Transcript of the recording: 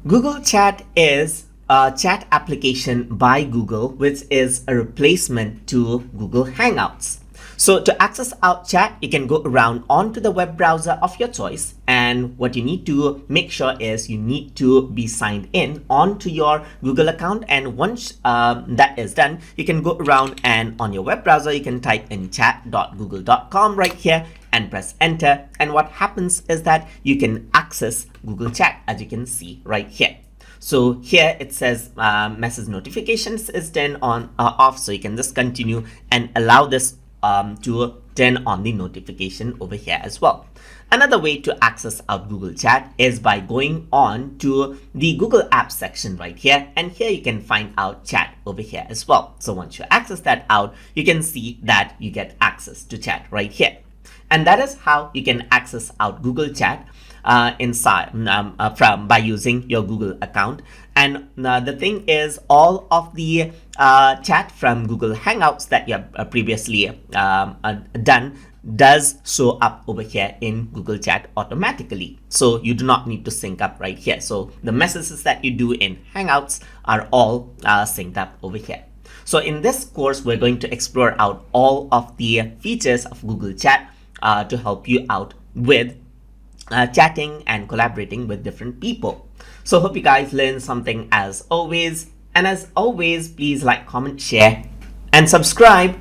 Google Chat is a chat application by Google, which is a replacement to Google Hangouts. So to access our chat, you can go around onto the web browser of your choice. And what you need to make sure is you need to be signed in onto your Google account. And once that is done, you can go around and on your web browser, you can type in chat.google.com right here and press enter. And what happens is that you can access Google Chat, as you can see right here. So here it says message notifications is turned on off, so you can just continue and allow this to turn on the notification over here as well. Another way to access out Google Chat is by going on to the Google Apps section right here, and here you can find out chat over here as well. So once you access that out, you can see that you get access to chat right here. And that is how you can access out Google Chat by using your Google account. And the thing is, all of the chat from Google Hangouts that you have previously done does show up over here in Google Chat automatically. So you do not need to sync up right here. So the messages that you do in Hangouts are all synced up over here. So in this course, we're going to explore out all of the features of Google Chat to help you out with chatting and collaborating with different people. So hope you guys learned something as always. And as always, please like, comment, share, and subscribe.